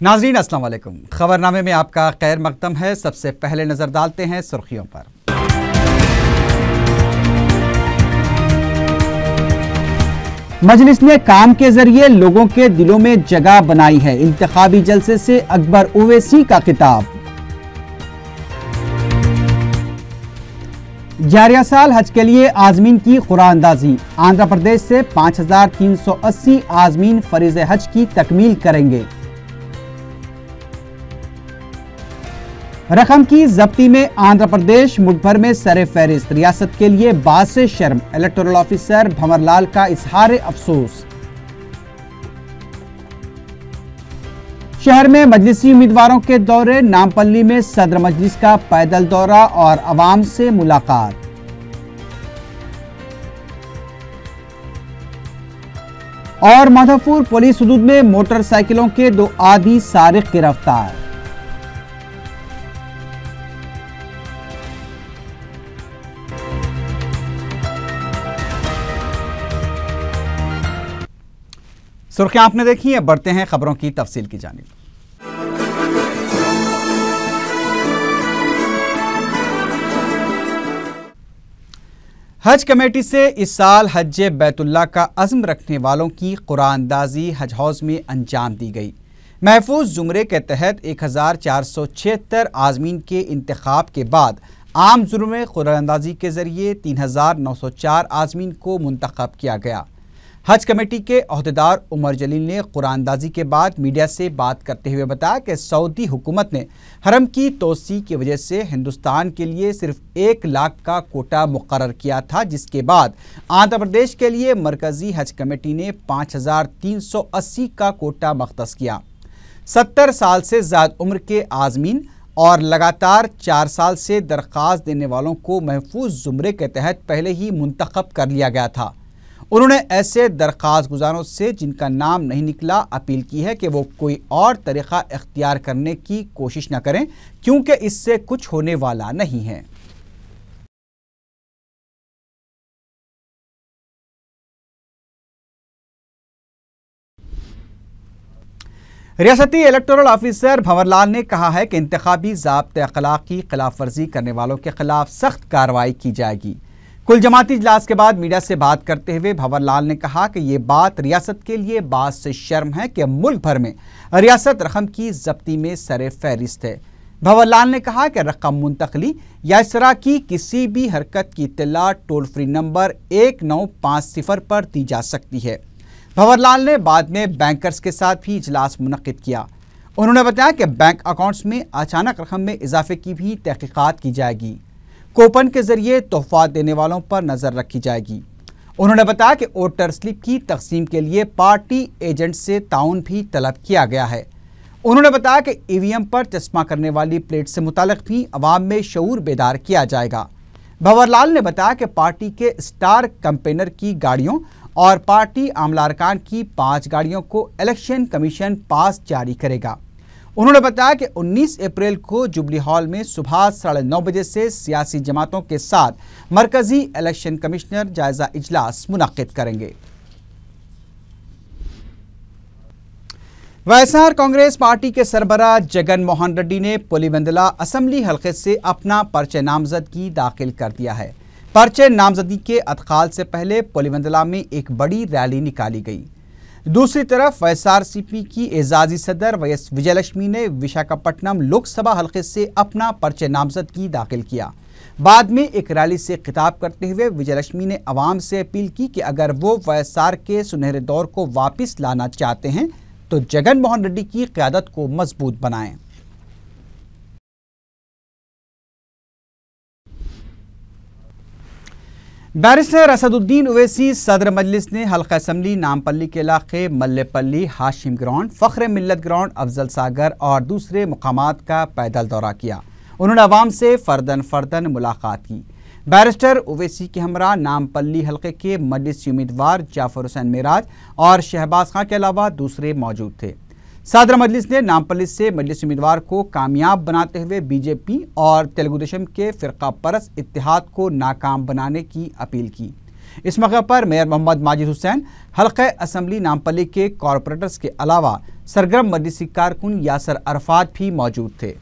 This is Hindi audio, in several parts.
नाज़रीन अस्सलाम वालेकुम। खबरनामे में आपका खैर मकदम है। सबसे पहले नजर डालते हैं सुर्खियों पर। मजलिस ने काम के जरिए लोगों के दिलों में जगह बनाई है। इंतखाबी जलसे से अकबर ओवैसी का खिताब। जारिया साल हज के लिए आजमीन की कुरानंदाजी। आंध्र प्रदेश से 5380 आजमीन फरीज हज की तकमील करेंगे। रकम की जब्ती में आंध्र प्रदेश मुल्क भर में सरे फहरिस्त। रियासत के लिए बासे शर्म। इलेक्टोरल ऑफिसर भंवरलाल का इजहार अफसोस। शहर में मजलिसी उम्मीदवारों के दौरे। नामपल्ली में सदर मजलिस का पैदल दौरा और अवाम से मुलाकात। और माधोपुर पुलिस हदूद में मोटरसाइकिलों के 2 आदी सारिक गिरफ्तार। सुर्खियां आपने देखी है। बढ़ते हैं खबरों की तफसील की जानिब। हज कमेटी से इस साल हज बैतुल्लाह का अज़्म रखने वालों की कुरानंदाजी हज हाउस में अंजाम दी गई। महफूज जुमरे के तहत 1476 आज़मीन के इंतखाब के बाद आम जुर्म कुरानंदाजी के जरिए 3904 आज़मीन को मुंतखब किया गया। हज कमेटी के अहदेदार उमर जलील ने कुरानंदाजी के बाद मीडिया से बात करते हुए बताया कि सऊदी हुकूमत ने हरम की तोसी की वजह से हिंदुस्तान के लिए सिर्फ 1 लाख का कोटा मुकर्रर किया था, जिसके बाद आंध्र प्रदेश के लिए मरकजी हज कमेटी ने 5380 का कोटा मख्तस किया। 70 साल से ज़्यादा उम्र के आज़मीन और लगातार 4 साल से दरख्वास्त देने वालों को महफूज जुमरे के तहत पहले ही मुंतखब कर लिया गया था। उन्होंने ऐसे दरख्वास्त गुजारों से जिनका नाम नहीं निकला अपील की है कि वो कोई और तरीक़ा इख्तियार करने की कोशिश न करें, क्योंकि इससे कुछ होने वाला नहीं है। रियासती इलेक्टोरल ऑफिसर भंवरलाल ने कहा है कि इंतखाबी ज़ाब्ते अखलाक की खिलाफ वर्जी करने वालों के खिलाफ सख्त कार्रवाई की जाएगी। कुल जमाती इजलास के बाद मीडिया से बात करते हुए भंवरलाल ने कहा कि ये बात रियासत के लिए बात से शर्म है कि मुल्क भर में रियासत रकम की जब्ती में सरे फहरिस्त है। भंवरलाल ने कहा कि रकम मुंतकली या इस तरह की किसी भी हरकत की इत्तला टोल फ्री नंबर 1950 पर दी जा सकती है। भंवरलाल ने बाद में बैंकर्स के साथ भी इजलास मुनक्किद किया। उन्होंने बताया कि बैंक अकाउंट्स में अचानक रकम में इजाफे की भी तहकीकात की जाएगी। कूपन के जरिए तोहफा देने वालों पर नजर रखी जाएगी। उन्होंने बताया कि वोटर स्लिप की तकसीम के लिए पार्टी एजेंट से ताउन भी तलब किया गया है। उन्होंने बताया कि ईवीएम पर चश्मा करने वाली प्लेट से मुतालिक भी अवाम में शऊर बेदार किया जाएगा। भंवरलाल ने बताया कि पार्टी के स्टार कैंपेनर की गाड़ियों और पार्टी आमला अरकान की 5 गाड़ियों को इलेक्शन कमीशन पास जारी करेगा। उन्होंने बताया कि 19 अप्रैल को जुबली हॉल में सुबह 9:30 बजे से सियासी जमातों के साथ मरकजी इलेक्शन कमिश्नर जायजा इजलास मुनक्किद करेंगे। वायएसआर कांग्रेस पार्टी के सरबराह जगन मोहन रेड्डी ने पुलिवेंदुला असम्बली हल्के से अपना पर्चे नामजदगी दाखिल कर दिया है। पर्चे नामजदगी के अदखाल से पहले पुलिवेंदुला में एक बड़ी रैली निकाली गई। दूसरी तरफ वाईएसआरसीपी की एजाजी सदर वाईएस विजयलक्ष्मी ने विशाखापट्टनम लोकसभा हल्के से अपना पर्चे नामजदगी दाखिल किया। बाद में एक रैली से खिताब करते हुए विजयलक्ष्मी ने अवाम से अपील की कि अगर वो वाईएसआर के सुनहरे दौर को वापस लाना चाहते हैं तो जगन मोहन रेड्डी की क़यादत को मजबूत बनाएं। बैरिस्टर असदुद्दीन ओवैसी सदर मजलिस ने हल्का असम्बली नामपल्ली के इलाके मल्लेपल्ली, हाशिम ग्राउंड, फ़ख्र मिल्लत ग्राउंड, अफजल सागर और दूसरे मुकामात का पैदल दौरा किया। उन्होंने अवाम से फ़र्दन मुलाकात की। बैरिस्टर ओवैसी के हमरा नामपल्ली हल्के के मजलिसी उम्मीदवार जाफर हुसैन मेराज और शहबाज खां के अलावा दूसरे मौजूद थे। सदर मजलिस ने नामपल्ली से मजलिस उम्मीदवार को कामयाब बनाते हुए बीजेपी और तेलुगु देशम के फ़िरका परस्त इत्तेहाद को नाकाम बनाने की अपील की। इस मौके पर मेयर मोहम्मद माजिद हुसैन, हल्का असम्बली नामपल्ली के कॉरपोरेटर्स के अलावा सरगर्म मजलिसी कारकुन यासर अरफात भी मौजूद थे।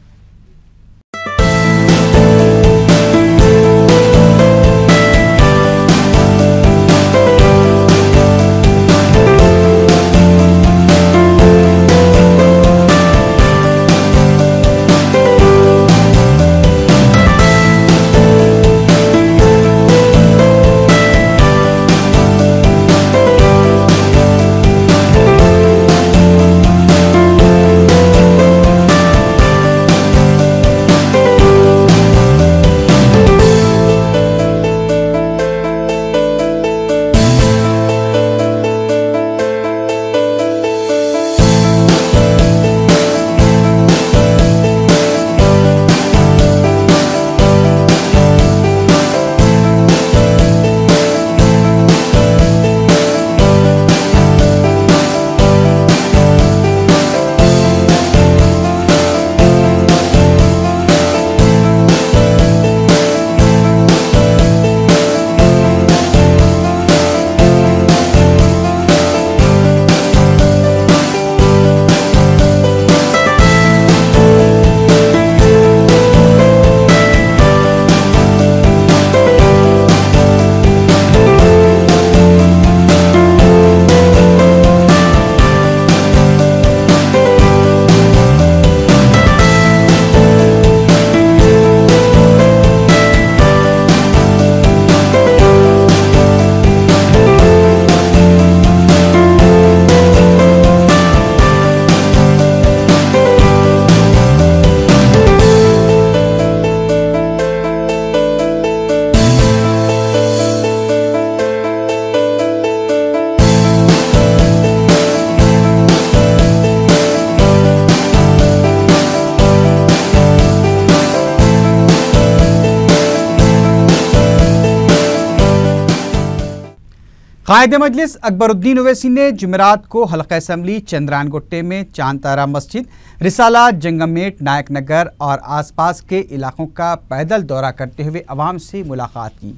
कायद मजलिस अकबरुद्दीन ओवैसी ने जुमेरात को हल्का असम्बली चंद्रानगुट्टे में चांद तारा मस्जिद, रिसाला, जंगमेट, नायक नगर और आसपास के इलाकों का पैदल दौरा करते हुए अवाम से मुलाकात की।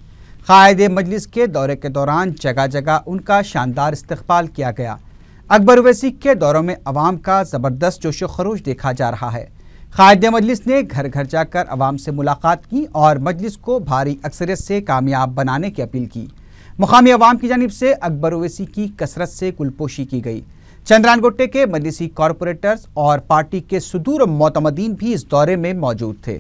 कायद मजलिस के दौरे के दौरान जगह जगह उनका शानदार इस्तकबाल किया गया। अकबर ओवैसी के दौरों में अवाम का ज़बरदस्त जोशो खरोश देखा जा रहा है। कायद मजलिस ने घर घर जाकर अवाम से मुलाकात की और मजलिस को भारी अक्सरियत से कामयाब बनाने की अपील की। मुकामी अवाम की जानिब से अकबर ओवैसी की कसरत से कुलपोशी की गई। चंद्रानगुट्टे के मजलिसी कॉरपोरेटर्स और पार्टी के सुदूर मोतमदीन भी इस दौरे में मौजूद थे।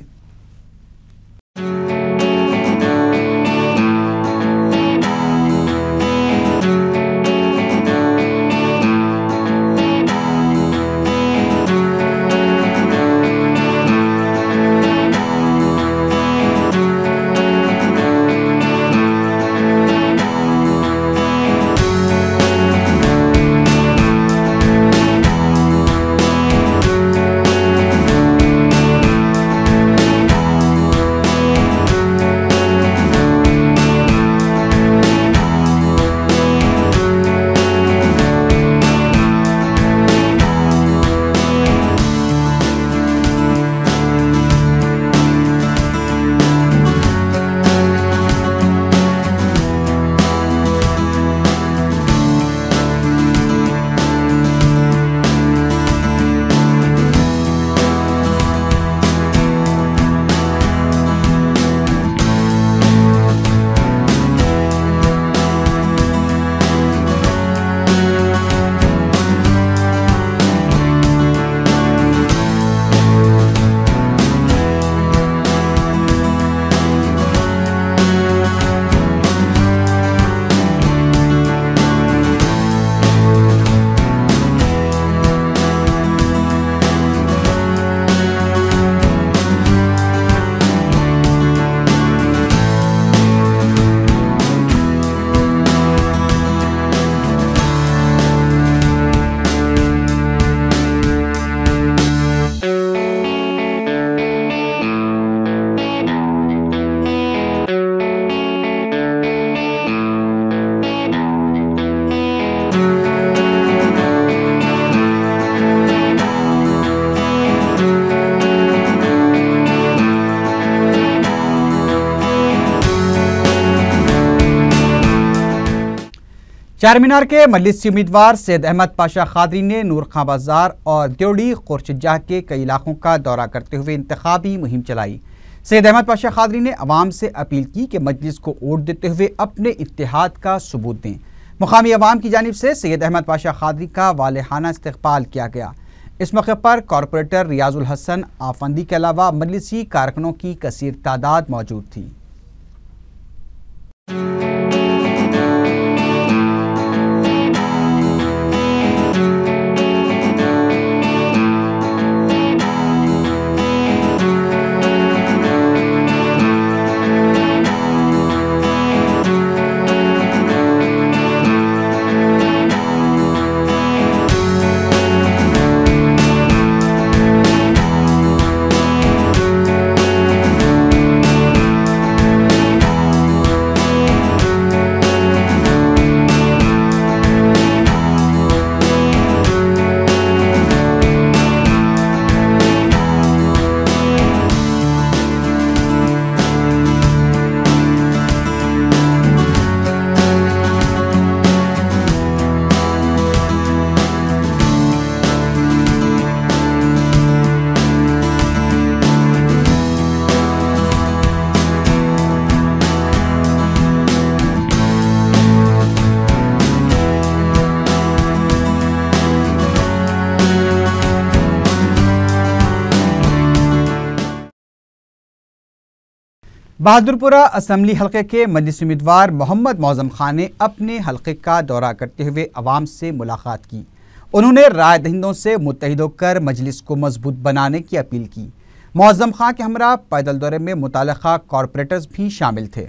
चारमीनार के मजलिसी उम्मीदवार सैयद अहमद पाशा खादरी ने नूर खां बाजार और देवड़ी खुर्शजाह के कई इलाकों का दौरा करते हुए इंतखाबी मुहिम चलाई। सैयद अहमद पाशा खादरी ने अवाम से अपील की कि मजलिस को वोट देते हुए अपने इत्तेहाद का सबूत दें। मुकामी अवाम की जानिब से सैयद अहमद पाशा खादरी का वालेहाना इस्तकबाल किया गया। इस मौके पर कॉरपोरेटर रियाजुल हसन आफंदी के अलावा मजलिसी कारकुनों की कसीर तादाद मौजूद थी। बहादुरपुरा असम्बली हल्के के मजलिसी उम्मीदवार मोहम्मद मौजम खान ने अपने हल्के का दौरा करते हुए अवाम से मुलाकात की। उन्होंने राय दहिंदों से मुत्तहिद होकर मजलिस को मजबूत बनाने की अपील की। मौजम खान के हमरा पैदल दौरे में मुताल्लिका कॉरपोरेटर्स भी शामिल थे।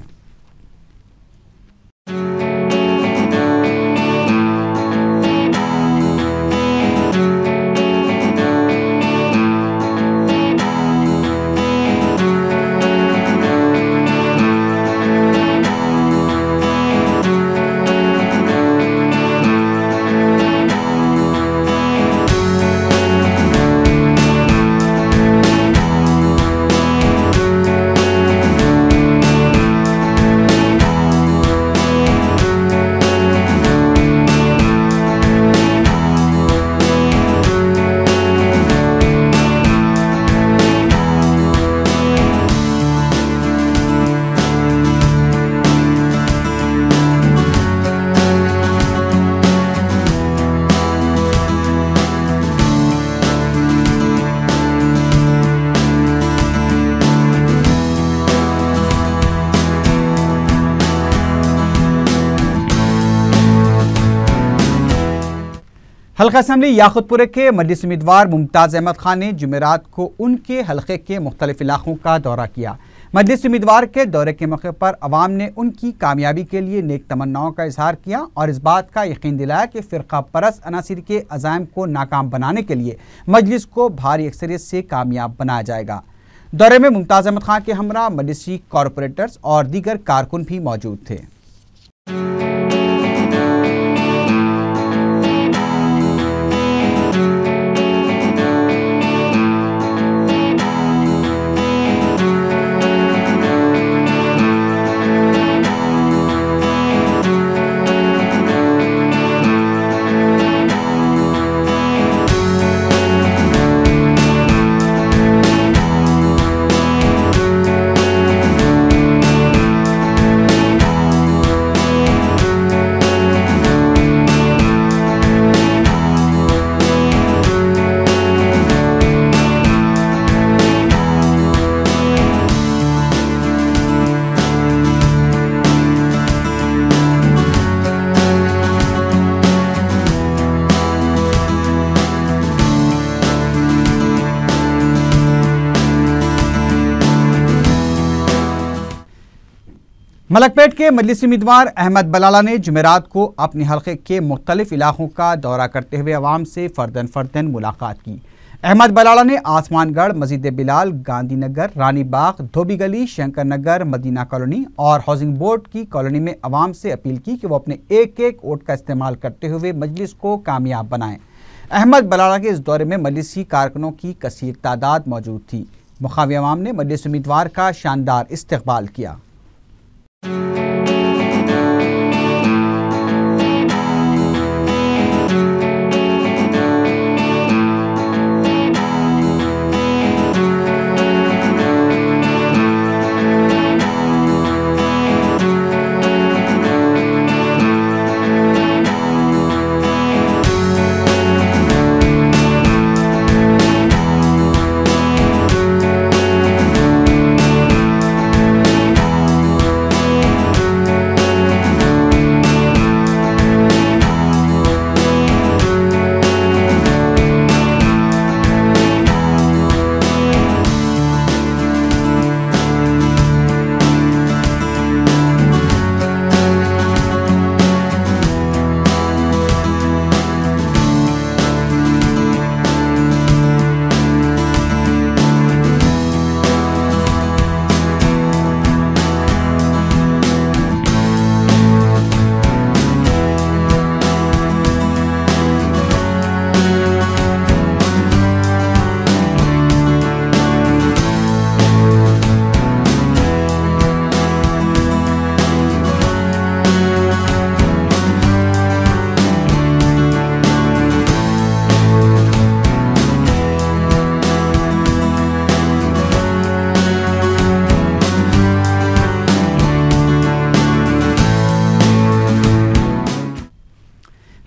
हल्का असम्बली याकुतपुरे के मजलिसी उम्मीदवार मुमताज़ अहमद खान ने जुमेरात को उनके हल्के के मुख्तलिफ इलाकों का दौरा किया। मजलिसी उम्मीदवार के दौरे के मौके पर अवाम ने उनकी कामयाबी के लिए नेक तमन्नाओं का इजहार किया और इस बात का यकीन दिलाया कि फ़िरका परस्त अनासिर के अज़ाइम को नाकाम बनाने के लिए मजलिस को भारी अक्सरियत से कामयाब बनाया जाएगा। दौरे में मुमताज़ अहमद खान के हमरा मजलिसी कॉरपोरेटर्स और दीगर कारकुन भी मौजूद थे। मलकपेट के मजलिसी उम्मीदवार अहमद बलाला ने जुमेरात को अपने हल्के के मुख्तलिफ इलाकों का दौरा करते हुए अवाम से फर्दन फर्दन मुलाकात की। अहमद बलाला ने आसमानगढ़, मस्जिद बिलाल, गांधी नगर, रानी बाग, धोबी गली, शंकर नगर, मदीना कॉलोनी और हाउसिंग बोर्ड की कॉलोनी में अवाम से अपील की कि वो अपने एक एक वोट का इस्तेमाल करते हुए मजलिस को कामयाब बनाएं। अहमद बलाला के इस दौरे में मजलिसी कारकुनों की कसीर तादाद मौजूद थी। मुखावी अवाम ने मजलिस उम्मीदवार का शानदार इस्तकबाल किया।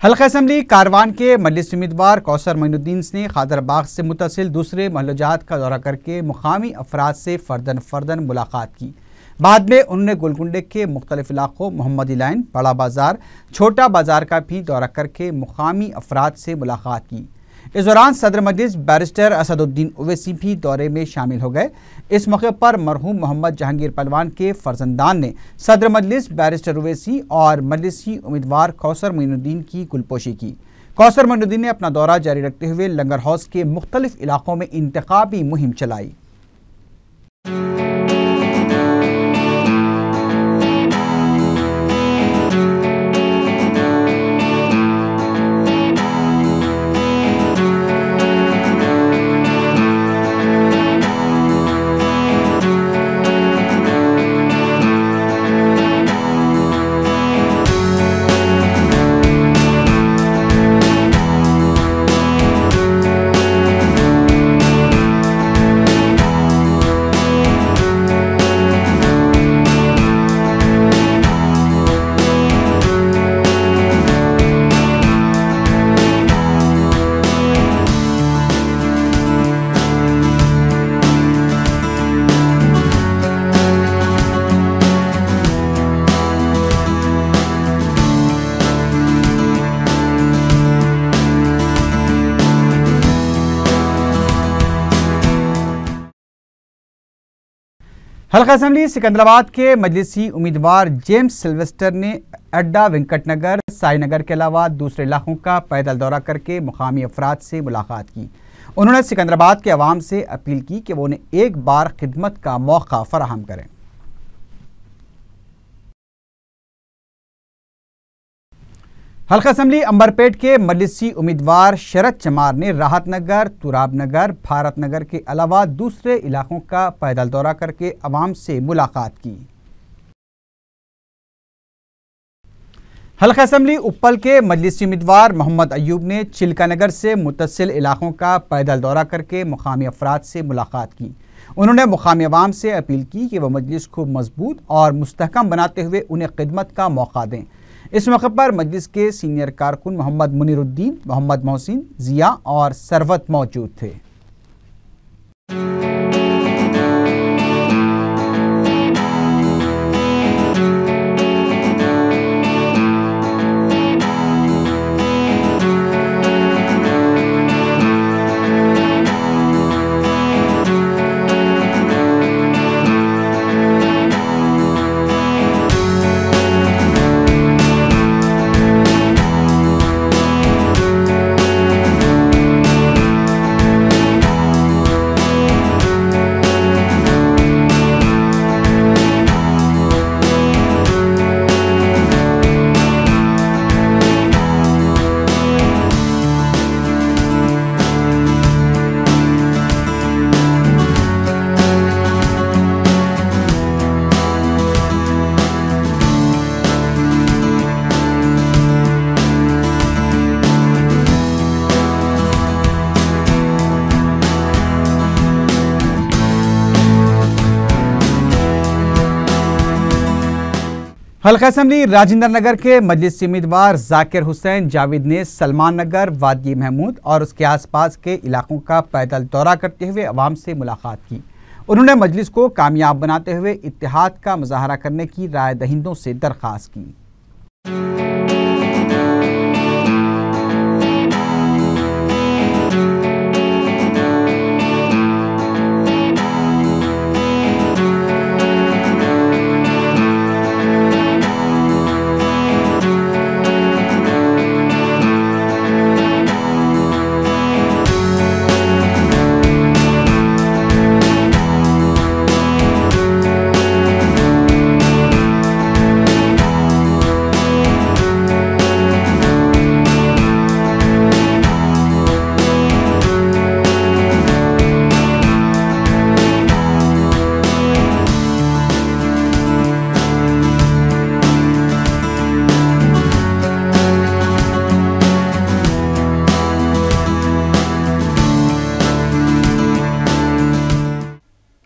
हल्का असम्बली कारवान के मजलिस उम्मीदवार कौसर मोइनुद्दीन ने खादरबाग से मुतसिल दूसरे महल्लोजात का दौरा करके मुकामी अफराद से फर्दन मुलाकात की। बाद में उन्होंने गोलकुंडे के मुख्तलिफ इलाकों मोहम्मदी लाइन, बड़ा बाजार, छोटा बाजार का भी दौरा करके मुकामी अफराद से मुलाकात की। इस दौरान सदर मजलिस बैरिस्टर असदुद्दीन ओवैसी भी दौरे में शामिल हो गए। इस मौके पर मरहूम मोहम्मद जहांगीर पहलवान के फर्जंदान ने सदर मजलिस बैरिस्टर ओवैसी और मजलिसी उम्मीदवार कौसर मोइनुद्दीन की गुलपोशी की। कौसर मोइनुद्दीन ने अपना दौरा जारी रखते हुए लंगर हाउस के मुख्तलिफ इलाकों में इंतखाबी मुहिम चलाई। हल्का असम्बली सिकंदराबाद के मजलिसी उम्मीदवार जेम्स सिल्वेस्टर ने अड्डा वेंकटनगर, साईनगर के अलावा दूसरे इलाकों का पैदल दौरा करके मुकामी अफराद से मुलाकात की। उन्होंने सिकंदराबाद के अवाम से अपील की कि वो उन्हें एक बार खिदमत का मौका फराहम करें। हल्का असम्बली अंबरपेट के मजलिसी उम्मीदवार शरद चमार ने राहत नगर, तुराब नगर, भारत नगर के अलावा दूसरे इलाकों का पैदल दौरा करके अवाम से मुलाकात की। हल्का असम्बली उप्पल के मजलिसी उम्मीदवार मोहम्मद अयूब ने चिल्का नगर से मुतसिल इलाकों का पैदल दौरा करके मुकामी अफराद से मुलाकात की। उन्होंने मुकामी अवाम से अपील की कि वह मजलिस को मजबूत और मुस्तहकम बनाते हुए उन्हें खिदमत का मौका दें। इस मौके पर मजलिस के सीनियर कारकुन मोहम्मद मुनीरुद्दीन, मोहम्मद मोहसिन, जिया और सरवत मौजूद थे। हल्का असम्बली राजेंद्र नगर के मजलिसी उम्मीदवार जाकिर हुसैन जावेद ने सलमान नगर, वादी महमूद और उसके आसपास के इलाकों का पैदल दौरा करते हुए अवाम से मुलाकात की। उन्होंने मजलिस को कामयाब बनाते हुए इत्तेहाद का मुजाहरा करने की राय दहिंदों से दरख्वास्त की।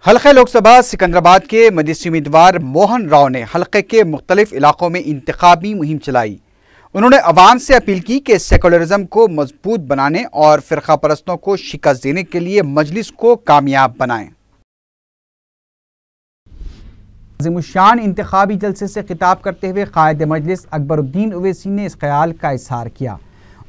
हल्के लोकसभा सिकंदराबाद के मजलिसी उम्मीदवार मोहन राव ने हल्के के मुख्तलिफ इलाकों में इंतखाबी मुहिम चलाई। उन्होंने अवाम से अपील की कि सेकुलरिज्म को मजबूत बनाने और फिरका परस्तों को शिकस्त देने के लिए मजलिस को कामयाब बनाएं। अज़ीमुश्शान इंतखाबी जलसे से खिताब करते हुए कायद मजलिस अकबरुद्दीन ओवैसी ने इस ख्याल का इजहार किया।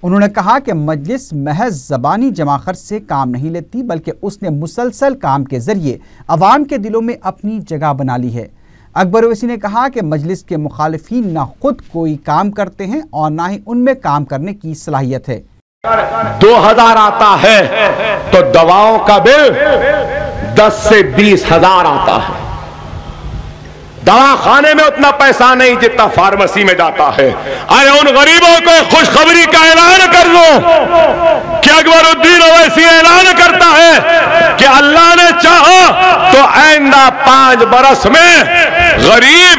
उन्होंने कहा कि मजलिस महज ज़बानी जमाखर्च से काम नहीं लेती, बल्कि उसने मुसलसल काम के जरिए अवाम के दिलों में अपनी जगह बना ली है। अकबर ओवैसी ने कहा कि मजलिस के मुखालिफिन न खुद कोई काम करते हैं और न ही उनमें काम करने की सलाहियत है। 2000 आता है तो दवाओं का बिल 10 से 20,000 आता है। दवा खाने में उतना पैसा नहीं जितना फार्मेसी में जाता है। अरे उन गरीबों को खुशखबरी का ऐलान कर दो कि अकबरुद्दीन ओवैसी ऐलान करता है कि अल्लाह ने चाहा तो आइंदा 5 बरस में गरीब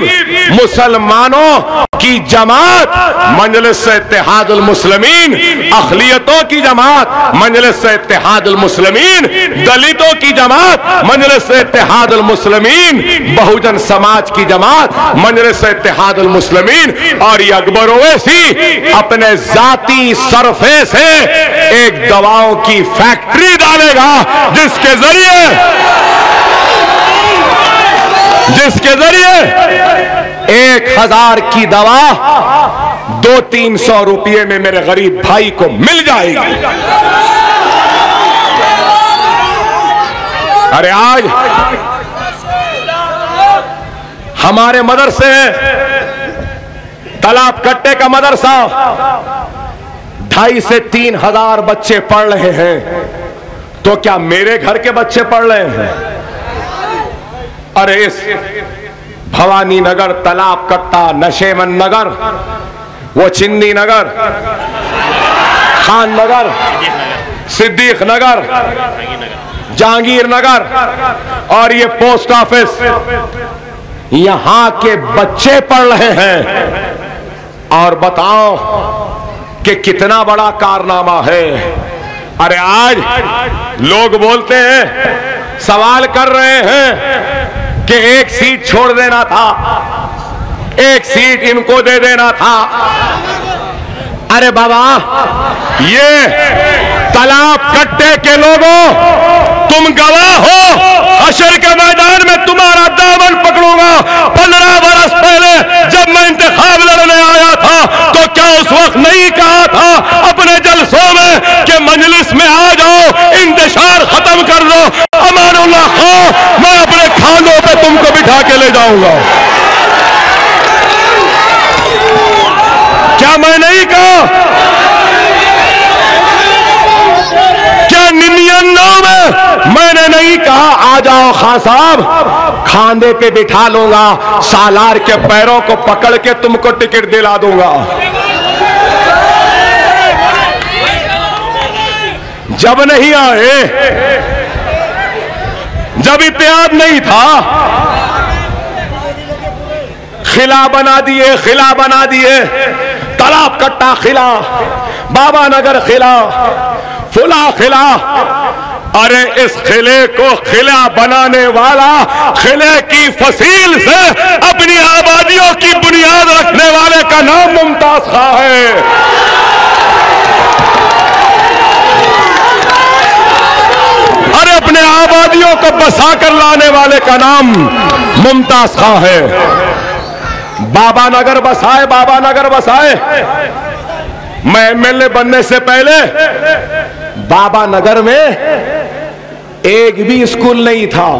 मुसलमानों की जमात मजलिस इत्तेहादुल मुस्लिमीन, अखलियतों की जमात मजलिस इत्तेहादुल मुस्लिमीन, दलितों की जमात मजलिस इत्तेहादुल मुस्लिमीन, बहुजन समाज की जमात मजलिस इत्तेहादुल मुस्लिमीन। और ये अकबर ओवैसी अपने जाती सरफे से एक दवाओं की फैक्ट्री डालेगा जिसके जरिए 1000 की दवा 200-300 रुपये में मेरे गरीब भाई को मिल जाएगी। अरे आज हमारे मदरसे तालाब कट्टे का मदरसा 2,500 से 3,000 बच्चे पढ़ रहे हैं, तो क्या मेरे घर के बच्चे पढ़ रहे हैं? अरे इस भवानी नगर, तालाब कट्टा, नशेमन नगर, वो चिंदी नगर, खान नगर, सिद्दीक नगर, जहांगीर नगर और ये पोस्ट ऑफिस, यहां के बच्चे पढ़ रहे हैं। और बताओ कि कितना बड़ा कारनामा है। अरे आज लोग बोलते हैं, सवाल कर रहे हैं कि एक सीट छोड़ देना था, एक सीट इनको दे देना था। अरे बाबा, ये तालाब कट्टे के लोगों, तुम गवाह हो, हशर के मैदान में तुम्हारा दामन पकड़ूंगा। 15 बरस पहले जब मैं इंतखाब लड़ने आया था तो क्या उस वक्त नहीं कहा था अपने जलसों में कि मजलिस में आ जाओ, इंतशार खत्म कर दो, अमानुल्लाह खां मैं अपने खानों पे तुमको बिठा के ले जाऊंगा? क्या मैं नहीं कहा? क्या 99 में मैंने नहीं कहा आ जाओ खां साहब, खांधे पे बिठा लूंगा, सालार के पैरों को पकड़ के तुमको टिकट दिला दूंगा? जब नहीं आए, जब इत्तेहाद नहीं था, खिला बना दिए, खिला बना दिए, तालाब कट्टा खिला, बाबा नगर खिला, फुला खिला। अरे इस खिले को खिला बनाने वाला खिले की फसील से अपनी आबादियों की बुनियाद रखने वाले का नाम मुमताज खां है। अरे अपने आबादियों को बसा कर लाने वाले का नाम मुमताज खां है। बाबा नगर बसाए, बाबा नगर बसाए। मैं एमएलए बनने से पहले बाबा नगर में एक भी स्कूल नहीं था।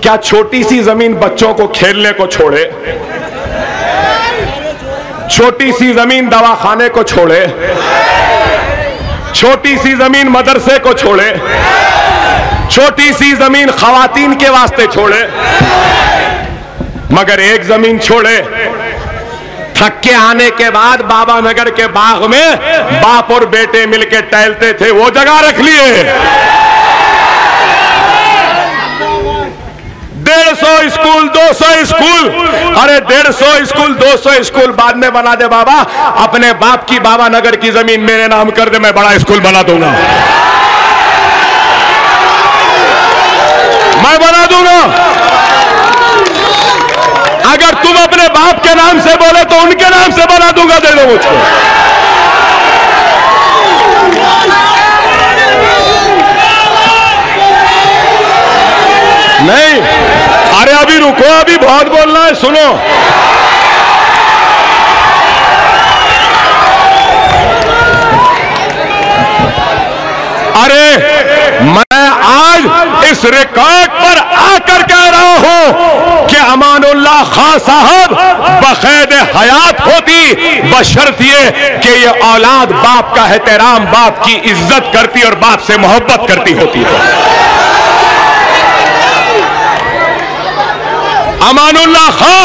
क्या छोटी सी जमीन बच्चों को खेलने को छोड़े, छोटी सी जमीन दवाखाने को छोड़े, छोटी सी जमीन मदरसे को छोड़े, छोटी सी जमीन खवातीन के वास्ते छोड़े, मगर एक जमीन छोड़े। थक के आने के बाद बाबा नगर के बाग में बाप और बेटे मिलके टहलते थे, वो जगह रख लिए। 150 स्कूल, 200 स्कूल, अरे 150 स्कूल, 200 स्कूल बाद में बना दे बाबा, अपने बाप की बाबा नगर की जमीन मेरे नाम कर दे, मैं बड़ा स्कूल बना दूंगा, मैं बना दूंगा। अगर तुम अपने बाप के नाम से बोले तो उनके नाम से बना दूंगा, दे दो मुझको। नहीं, अरे अभी रुको, अभी बहुत बोलना है, सुनो। अरे मैं आज इस रिकॉर्ड पर आकर कह रहा हूं कि अमानुल्लाह खां साहब बखैद हयात होती, बशर्तिए कि ये औलाद बाप का एहतराम, बाप की इज्जत करती और बाप से मोहब्बत करती होती है। अमानुल्लाह खां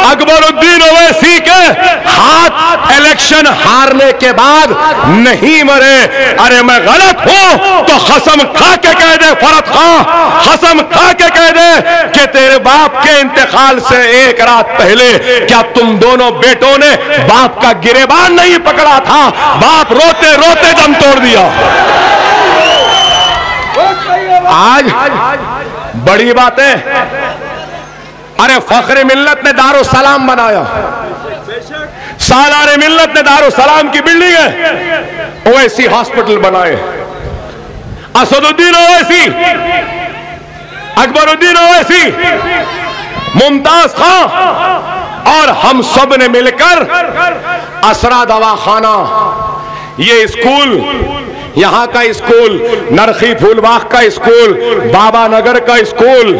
अकबरुद्दीन ओवैसी के हाथ इलेक्शन हारने के बाद नहीं मरे। अरे मैं गलत हूं तो कसम खा के कह दे फरत खां, कसम खा के कह दे कि तेरे बाप के इंतकाल से एक रात पहले क्या तुम दोनों बेटों ने बाप का गिरेबान नहीं पकड़ा था? बाप रोते रोते दम तोड़ दिया। आज बड़ी बातें। अरे फख्र मिल्लत ने दारुस्सलाम बनाया, सालार मिल्लत ने दारुस्सलाम की बिल्डिंग है, ओवैसी हॉस्पिटल बनाए। असदुद्दीन ओवैसी, अकबरुद्दीन ओवैसी, मुमताज खां और हम सब ने मिलकर असरा दवाखाना, ये स्कूल, यहां का स्कूल, नरखी फूलबाग का स्कूल, बाबा नगर का स्कूल,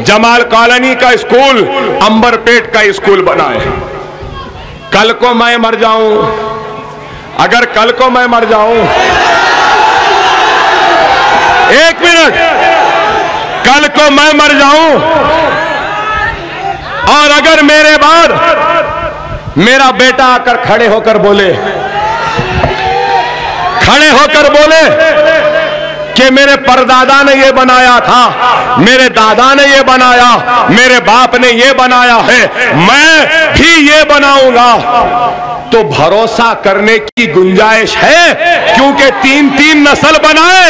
जमाल कॉलोनी का स्कूल, अंबरपेट का स्कूल बनाए। कल को मैं मर जाऊं, अगर कल को मैं मर जाऊं, एक मिनट, कल को मैं मर जाऊं और अगर मेरे बाद मेरा बेटा आकर खड़े होकर बोले कि मेरे परदादा ने ये बनाया था, मेरे दादा ने ये बनाया, मेरे बाप ने ये बनाया है, मैं भी ये बनाऊंगा, तो भरोसा करने की गुंजाइश है, क्योंकि 3-3 नस्ल बनाए।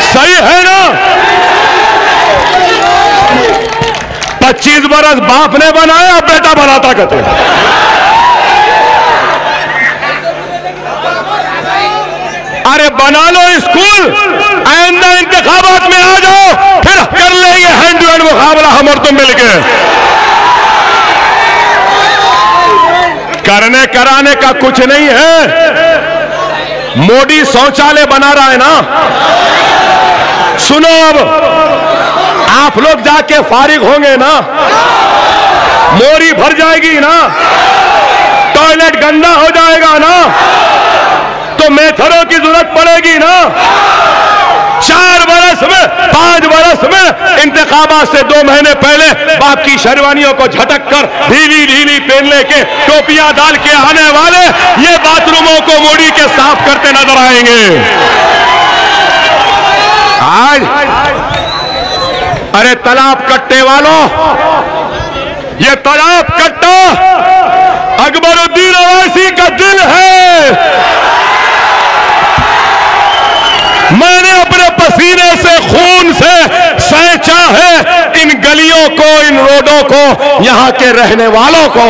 सही है ना? 25 बरस बाप ने बनाया, बेटा बनाता कहते। अरे बना लो स्कूल, आइंदा इंतखाबात में आ जाओ, फिर कर लेंगे हैंड टू हैंड मुकाबला हम और तुम मिलके। करने कराने का कुछ नहीं है। मोदी शौचालय बना रहा है ना, सुनो, अब आप लोग जाके फारिग होंगे ना, मोरी भर जाएगी ना, टॉयलेट गंदा हो जाएगा ना, तो मेथरों की जरूरत पड़ेगी ना। 4 बरस में, 5 बरस में इंतखाबात से 2 महीने पहले बाप की शेरवानियों को झटक कर ढीली ढीली पहनने के, टोपियां डाल के आने वाले ये बाथरूमों को मोदी के साफ करते नजर आएंगे। आज अरे तालाब कट्टे वालों, ये तालाब कट्टा अकबरुद्दीन ओवैसी का दिल है। मैंने अपने पसीने से, खून से सैंचा है इन गलियों को, इन रोडों को, यहां के रहने वालों को।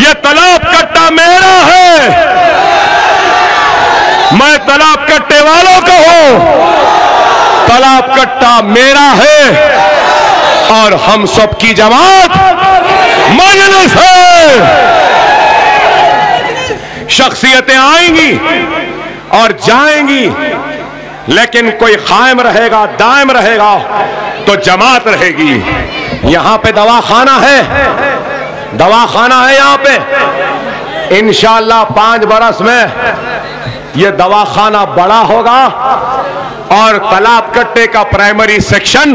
ये तालाब कट्टा मेरा है, मैं तालाब कट्टे वालों को हूं। तालाब कट्टा मेरा है और हम सब की जमात मजलिस है। शख्सियतें आएंगी और जाएंगी, लेकिन कोई कायम रहेगा, दायम रहेगा तो जमात रहेगी। यहां पे दवाखाना है, दवाखाना है यहां पे। इंशाअल्लाह 5 बरस में यह दवाखाना बड़ा होगा और तालाब कट्टे का प्राइमरी सेक्शन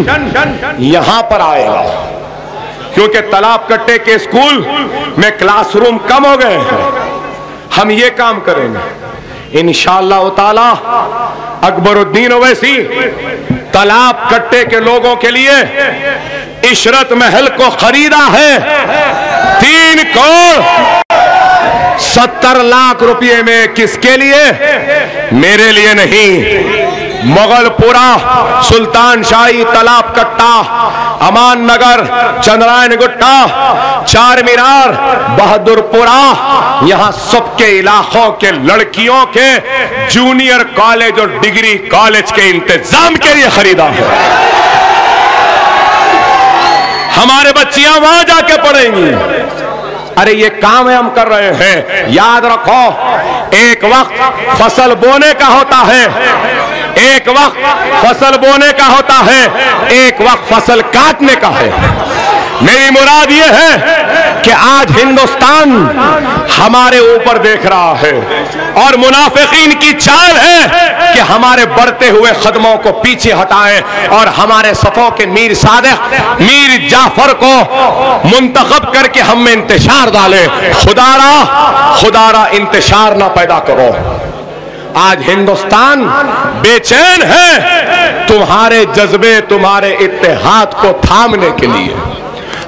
यहां पर आएगा, क्योंकि तालाब कट्टे के स्कूल में क्लासरूम कम हो गए हैं। हम ये काम करेंगे इंशाअल्लाह ताला। अकबरुद्दीन ओवैसी तालाब कट्टे के लोगों के लिए इशरत महल को खरीदा है 3 करोड़ 70 लाख रुपए में। किसके लिए? मेरे लिए नहीं, मुगलपुरा, सुल्तान शाही, तालाब कट्टा, अमान नगर, चंद्रायन गुट्टा, चार मीनार, बहादुरपुरा, यहां सबके इलाकों के लड़कियों के जूनियर कॉलेज और डिग्री कॉलेज के इंतजाम के लिए खरीदा है। हमारे बच्चियां वहां जाके पढ़ेंगी। अरे ये काम हम कर रहे हैं। याद रखो, एक वक्त फसल बोने का होता है, एक वक्त फसल बोने का होता है, एक वक्त फसल काटने का है। मेरी मुराद ये है कि आज हिंदुस्तान हमारे ऊपर देख रहा है और मुनाफिकीन की चाल है कि हमारे बढ़ते हुए कदमों को पीछे हटाएं और हमारे सफों के मीर सादिक, मीर जाफर को मुंतखब करके हम में इंतशार डालें। खुदारा इंतशार ना पैदा करो। आज हिंदुस्तान बेचैन है तुम्हारे जज्बे, तुम्हारे इत्तेहाद को थामने के लिए।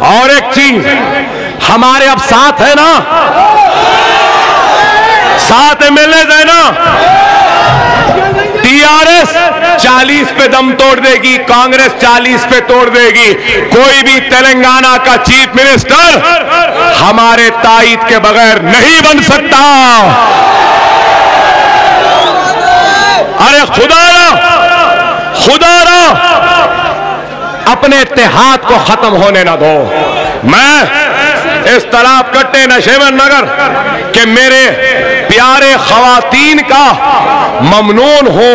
और एक चीज, हमारे अब साथ है ना, साथ एमएलए है ना। टीआरएस 40 पे दम तोड़ देगी, कांग्रेस 40 पे तोड़ देगी। कोई भी तेलंगाना का चीफ मिनिस्टर हमारे ताईद के बगैर नहीं बन सकता। अरे खुदारा अपने इत्तेहाद को खत्म होने ना दो। मैं इस तालाब कट्टे नशेवन नगर के मेरे प्यारे खवातीन का ममनून हो,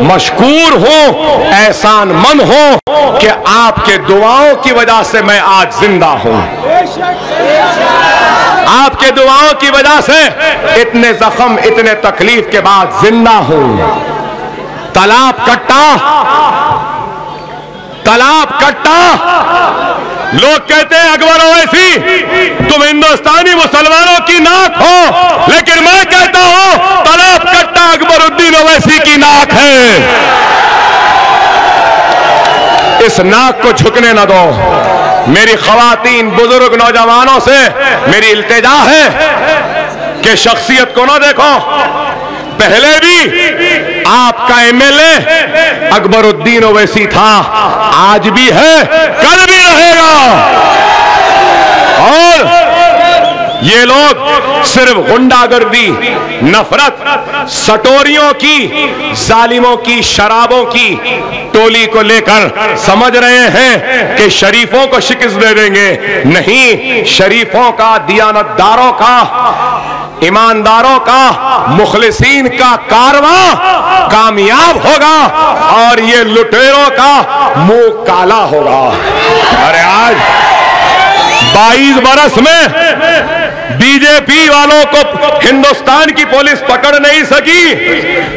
मशकूर हो, एहसान मंद हो कि आपके दुआओं की वजह से मैं आज जिंदा हूं। आपके दुआओं की वजह से इतने जख्म, इतने तकलीफ के बाद जिंदा हूं। तालाब कट्टा लोग कहते हैं अकबर ओवैसी तुम हिंदुस्तानी मुसलमानों की नाक हो, लेकिन मैं कहता हूं तालाब कट्टा अकबरुद्दीन ओवैसी की नाक है। इस नाक को झुकने न दो। मेरी खवातीन, बुजुर्ग, नौजवानों से मेरी इल्तिजा है कि शख्सियत को न देखो। पहले भी आपका एमएलए अकबरुद्दीन ओवैसी था, आज भी है, कल भी रहेगा। और ये लोग सिर्फ गुंडागर्दी, नफरत, सटोरियों की, जालिमों की, शराबों की टोली को लेकर समझ रहे हैं कि शरीफों को शिकस्त दे देंगे। नहीं, शरीफों का, दियानतदारों का, ईमानदारों का, मुखलिसीन का कारवां कामयाब होगा और ये लुटेरों का मुंह काला होगा। अरे आज 22 बरस में बीजेपी वालों को हिंदुस्तान की पुलिस पकड़ नहीं सकी,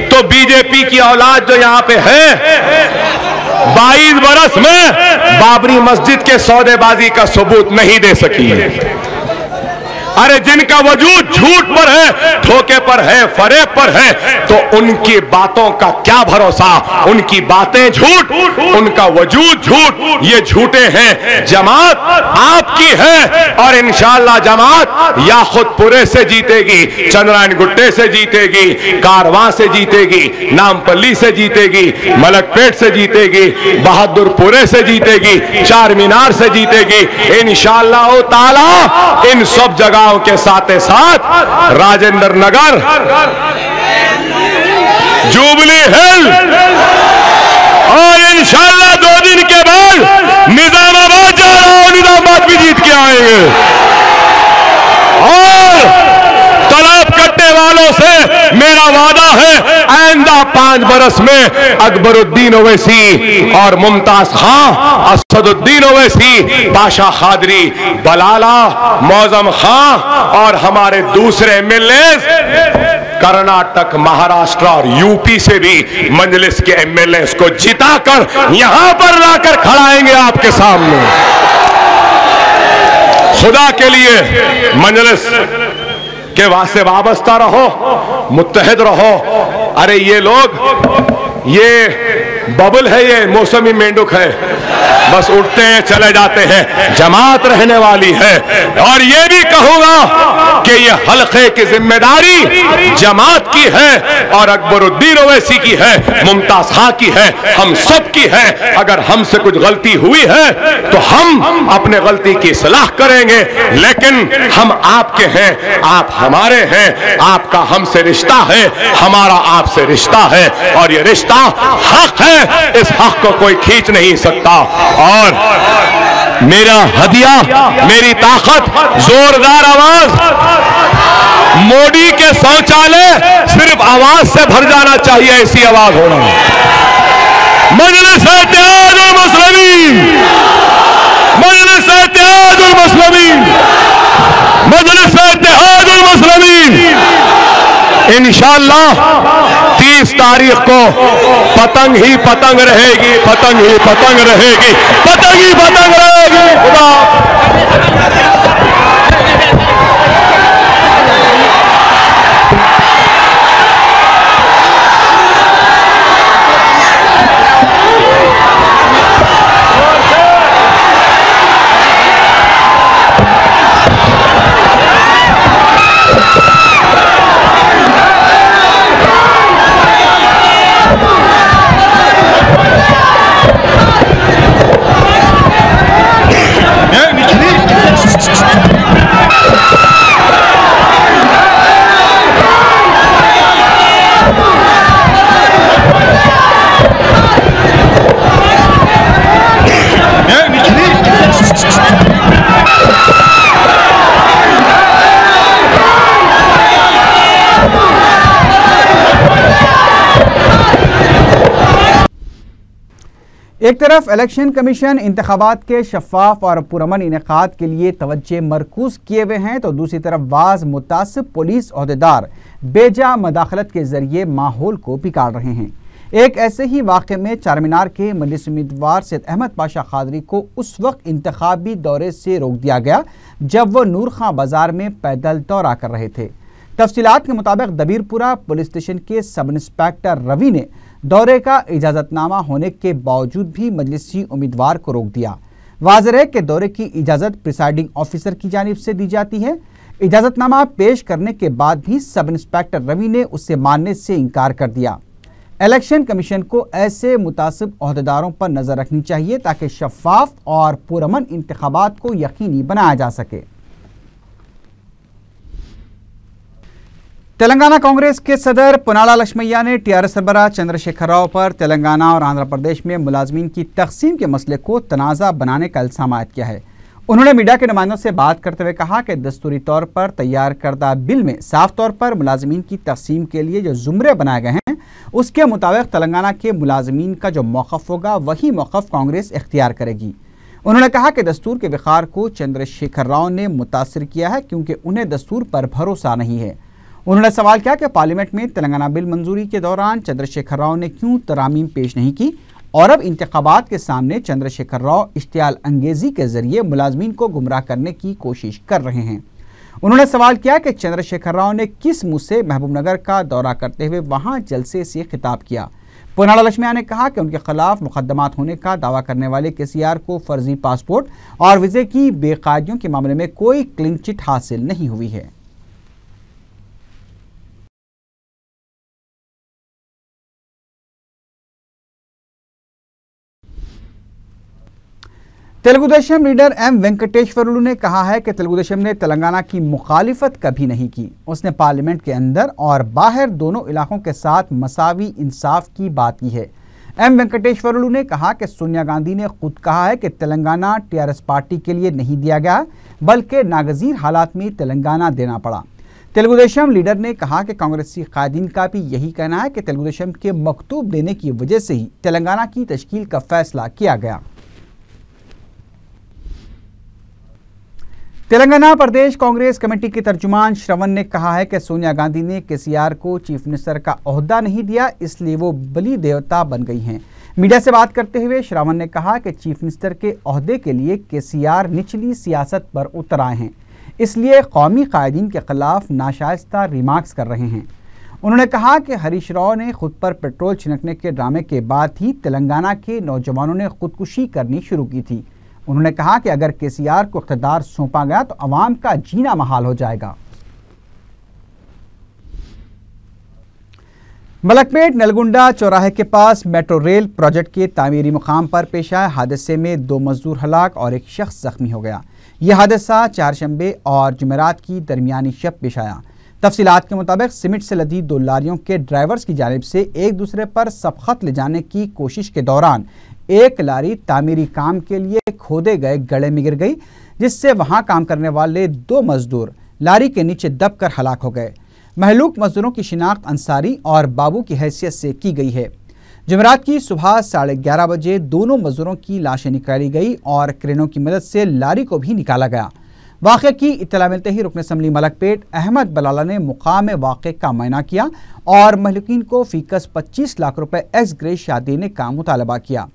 तो बीजेपी की औलाद जो यहां पे है 22 बरस में बाबरी मस्जिद के सौदेबाजी का सबूत नहीं दे सकी। अरे जिनका वजूद झूठ पर है, धोखे पर है, फरेब पर है, तो उनकी बातों का क्या भरोसा। उनकी बातें झूठ, उनका वजूद झूठ, ये झूठे हैं। जमात आपकी है और इंशाअल्लाह जमात याखुतपुरे से जीतेगी, चंद्रायन गुट्टे से जीतेगी, कारवां से जीतेगी, नामपल्ली से जीतेगी, मलकपेट से जीतेगी, बहादुरपुरे से जीतेगी, चार मीनार से जीतेगी इंशाअल्लाह ताला। इन सब जगह के साथ राजेंद्र नगर, जुबली हिल और इंशाअल्लाह 2 दिन के बाद निजामाबाद जा रहा हूं, निजामाबाद भी जीत के आएंगे। और तालाब कट्टे वालों से मेरा वादा है, आइंदा 5 बरस में अकबरुद्दीन ओवैसी और मुमताज खां, असदुद्दीन ओवैसी, बादशाह खादरी, बलाला, मौजम खां और हमारे दूसरे एमएलए कर्नाटक, महाराष्ट्र और यूपी से भी मजलिस के एमएलए को जिताकर यहां पर लाकर खड़ाएंगे आपके सामने। खुदा के लिए मजलिस के वास्ते वाबस्ता रहो, मुत्तहिद रहो। अरे ये लोग, ये बबल है, ये मौसमी मेंढक है, बस उठते हैं चले जाते हैं। जमात रहने वाली है। और ये भी कहूंगा कि ये हल्के की जिम्मेदारी जमात की है और अकबरुद्दीन ओवैसी की है, मुमताज खां की है, हम सब की है। अगर हमसे कुछ गलती हुई है तो हम अपने गलती की इस्लाह करेंगे, लेकिन हम आपके हैं, आप हमारे हैं, आपका हमसे रिश्ता है, हमारा आपसे रिश्ता है और ये रिश्ता हक है, इस हक को कोई खींच नहीं सकता। और मेरा हदिया, मेरी ताकत, जोरदार आवाज। मोदी के शौचालय सिर्फ आवाज से भर जाना चाहिए, ऐसी आवाज होना। मजलिस-ए-इत्तेहादुल मुस्लिमीन, मजलिस-ए-इत्तेहादुल मुस्लिमीन, मजलिस-ए-इत्तेहादुल मुस्लिमीन। इंशाअल्लाह 30 तारीख को पतंग ही पतंग रहेगी, पतंग ही पतंग रहेगी, पतंग ही पतंग रहेगी। खुदा एक तरफ इलेक्शन कमीशन इंतखाबात के शफाफ और पुरअमन इनेकाद के लिए तवज्जो मरकूज किए हुए हैं, तो दूसरी तरफ बाज मुतासिब पुलिस ओहदेदार बेजा मदाखलत के जरिए माहौल को बिगाड़ रहे हैं। एक ऐसे ही वाक़े में चारमीनार के मजलिस उम्मीदवार सैयद अहमद पाशा कादरी को उस वक्त इंतखाबी दौरे से रोक दिया गया जब वह नूर खां बाजार में पैदल दौरा कर रहे थे। तफसीलात के मुताबिक दबीरपुरा पुलिस स्टेशन के सब इंस्पेक्टर रवि ने दौरे का इजाज़तनामा होने के बावजूद भी मजलिसी उम्मीदवार को रोक दिया। वाज़ेह है कि दौरे की इजाज़त प्रिसाइडिंग ऑफिसर की जानिब से दी जाती है। इजाज़तनामा पेश करने के बाद भी सब इंस्पेक्टर रवि ने उसे मानने से इनकार कर दिया। इलेक्शन कमीशन को ऐसे मुतासिब ओहदेदारों पर नज़र रखनी चाहिए ताकि शफाफ और पुरअमन इंतखाबात को यकीनी बनाया जा सके। तेलंगाना कांग्रेस के सदर पुनाला लक्ष्मैया ने टीआरएस सरबराह चंद्रशेखर राव पर तेलंगाना और आंध्र प्रदेश में मुलाजमीन की तकसीम के मसले को तनाज़ा बनाने का इल्ज़ाम आयद किया है। उन्होंने मीडिया के नुमाइंदों से बात करते हुए कहा कि दस्तूरी तौर पर तैयार करदा बिल में साफ तौर पर मुलाजमीन की तकसीम के लिए जो जुमरे बनाए गए हैं उसके मुताबिक तेलंगाना के मुलाजमीन का जो मौक़िफ़ होगा वही मौक़िफ़ कांग्रेस इख्तियार करेगी। उन्होंने कहा कि दस्तूर के विखार को चंद्रशेखर राव ने मुतासर किया है क्योंकि उन्हें दस्तूर पर भरोसा नहीं है। उन्होंने सवाल किया कि पार्लियामेंट में तेलंगाना बिल मंजूरी के दौरान चंद्रशेखर राव ने क्यों तरामीम पेश नहीं की और अब इंतखाबात के सामने चंद्रशेखर राव इश्तियाल अंगेजी के जरिए मुलाजमीन को गुमराह करने की कोशिश कर रहे हैं। उन्होंने सवाल किया कि चंद्रशेखर राव ने किस मुँह से महबूबनगर का दौरा करते हुए वहाँ जलसे से खिताब किया। पुनाला लक्ष्मैया ने कहा कि उनके खिलाफ मुकदमात होने का दावा करने वाले केसीआर को फर्जी पासपोर्ट और वीज़े की बेकायदियों के मामले में कोई क्लीन चिट हासिल नहीं हुई है। तेलुगु देशम लीडर एम वेंकटेश्वरलू ने कहा है कि तेलुगु देशम ने तेलंगाना की मुखालिफत कभी नहीं की। उसने पार्लियामेंट के अंदर और बाहर दोनों इलाकों के साथ मसावी इंसाफ की बात की है। एम वेंकटेश्वरलू ने कहा कि सोनिया गांधी ने खुद कहा है कि तेलंगाना टीआरएस पार्टी के लिए नहीं दिया गया बल्कि नागजीर हालात में तेलंगाना देना पड़ा। तेलुगु देशम लीडर ने कहा कि कांग्रेसी कायदीन का भी यही कहना है कि तेलुगु देशम के मकतूब देने की वजह से ही तेलंगाना की तश्कील का फैसला किया गया। तेलंगाना प्रदेश कांग्रेस कमेटी के तर्जुमान श्रवण ने कहा है कि सोनिया गांधी ने केसीआर को चीफ मिनिस्टर का ओहदा नहीं दिया, इसलिए वो बलि देवता बन गई हैं। मीडिया से बात करते हुए श्रवण ने कहा कि चीफ मिनिस्टर के ओहदे के लिए केसीआर निचली सियासत पर उतर आए हैं, इसलिए कौमी कायदीन के खिलाफ नाशाइस्ता रिमार्क्स कर रहे हैं। उन्होंने कहा कि हरीश राव ने खुद पर पेट्रोल छिड़कने के ड्रामे के बाद ही तेलंगाना के नौजवानों ने खुदकुशी करनी शुरू की थी। उन्होंने कहा कि अगर केसीआर को इख्तियार सौंपा गया तो अवाम का जीना महाल हो जाएगा। मलकपेट नलगुंडा चौराहे के पास मेट्रो रेल प्रोजेक्ट के तामीरी मुकाम पर पेश आए हादसे में 2 मजदूर हलाक और एक शख्स जख्मी हो गया। यह हादसा चारशंबे और जुमेरात की दरमियानी शब पेश आया। तफसीलात के मुताबिक सीमेंट से लदी 2 लारियों के ड्राइवर्स की जानिब से एक दूसरे पर सबखत ले जाने की कोशिश के दौरान एक लारी तामीरी काम के लिए खोदे गए गड्ढे में गिर गई, जिससे वहां काम करने वाले 2 मजदूर लारी के नीचे दबकर हलाक हो गए। महलूक मजदूरों की शिनाख्त अंसारी और बाबू की हैसियत से की गई है। जुमेरात की सुबह 11:30 बजे दोनों मजदूरों की लाशें निकाली गई और क्रेनों की मदद से लारी को भी निकाला गया। वाक़े की इत्तला मिलते ही रुकन असम्बली मलकपेट अहमद बलाला ने मुकाम वाक़े का मुआयना किया और महलूकीन को फीकस 25 लाख रुपए एक्स ग्रेशिया देने का मुतालबा किया।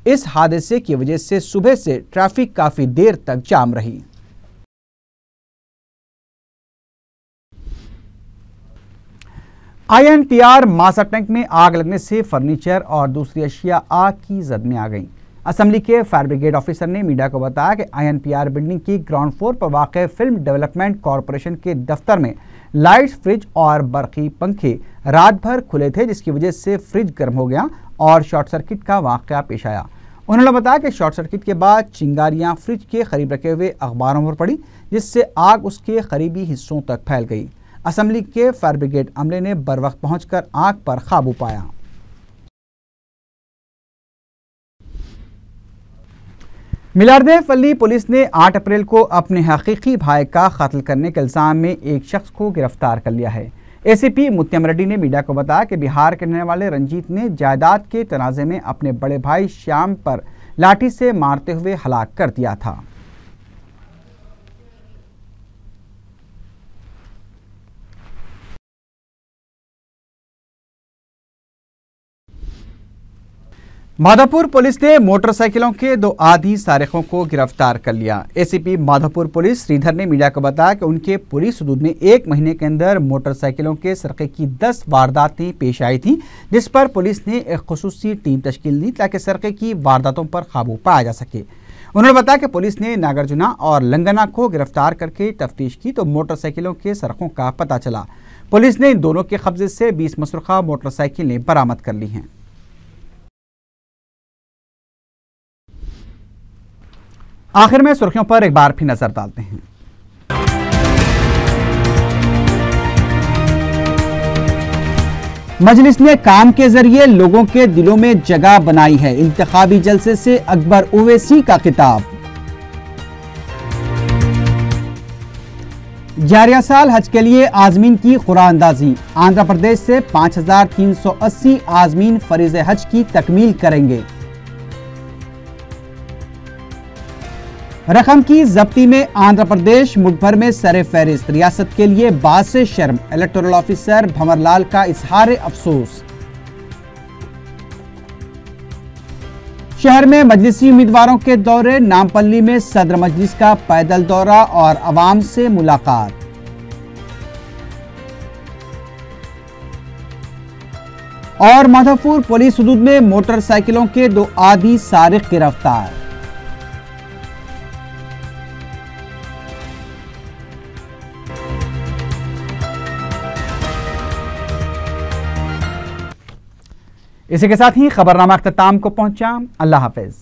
इस हादसे की वजह से सुबह से ट्रैफिक काफी देर तक जाम रही। INTR मासा टैंक में आग लगने से फर्नीचर और दूसरी अशिया आग की जद में आ गई। असम्बली के फायर ब्रिगेड ऑफिसर ने मीडिया को बताया कि INPR बिल्डिंग की ग्राउंड फ्लोर पर वाक़ फिल्म डेवलपमेंट कॉरपोरेशन के दफ्तर में लाइट्स, फ्रिज और बरक़ी पंखे रात भर खुले थे, जिसकी वजह से फ्रिज गर्म हो गया और शॉर्ट सर्किट का वाक़या पेश आया। उन्होंने बताया कि शॉर्ट सर्किट के बाद चिंगारियां फ्रिज के करीब रखे हुए अखबारों पर पड़ी, जिससे आग उसके करीबी हिस्सों तक फैल गई। असम्बली के फायर ब्रिगेड अमले ने बर वक्त पहुंचकर आग पर काबू पाया। मिलारदेवपल्ली पुलिस ने 8 अप्रैल को अपने हकीकी भाई का कत्ल करने के इल्जाम में एक शख्स को गिरफ्तार कर लिया है। ACP मुत्तम रेड्डी ने मीडिया को बताया कि बिहार के रहने वाले रंजीत ने जायदाद के तनाज़े में अपने बड़े भाई श्याम पर लाठी से मारते हुए हलाक कर दिया था। माधोपुर पुलिस ने मोटरसाइकिलों के 2 आधी सारिकों को गिरफ्तार कर लिया। ACP माधोपुर पुलिस श्रीधर ने मीडिया को बताया कि उनके पुलिस हदूद में 1 महीने के अंदर मोटरसाइकिलों के सरके की 10 वारदातें पेश आई थी, जिस पर पुलिस ने एक खुसूसी टीम तश्कील दी ताकि सरके की वारदातों पर काबू पाया जा सके। उन्होंने बताया कि पुलिस ने नागार्जुना और लंगना को गिरफ्तार करके तफ्तीश की तो मोटरसाइकिलों के सरकों का पता चला। पुलिस ने इन दोनों के कब्जे से 20 मसरूखा मोटरसाइकिलें बरामद कर ली हैं। आखिर में सुर्खियों पर एक बार फिर नजर डालते हैं। मजलिस ने काम के जरिए लोगों के दिलों में जगह बनाई है, इंतखाबी जलसे से अकबर ओवैसी का खिताब। जारिया साल हज के लिए आजमीन की कुरानंदाजी, आंध्र प्रदेश से 5380 आजमीन फरीज हज की तकमील करेंगे। रकम की जब्ती में आंध्र प्रदेश मुल्क भर में सरे फहरिस्त, रियासत के लिए बासे शर्म, इलेक्टोरल ऑफिसर भंवरलाल का इजहार अफसोस। शहर में मजलिसी उम्मीदवारों के दौरे, नामपल्ली में सदर मजलिस का पैदल दौरा और अवाम से मुलाकात। और माधोपुर पुलिस हदूद में मोटरसाइकिलों के 2 आधी सारिक गिरफ्तार। इसी के साथ ही खबरनामा अख्ताम को पहुंचा। अल्लाह हाफिज।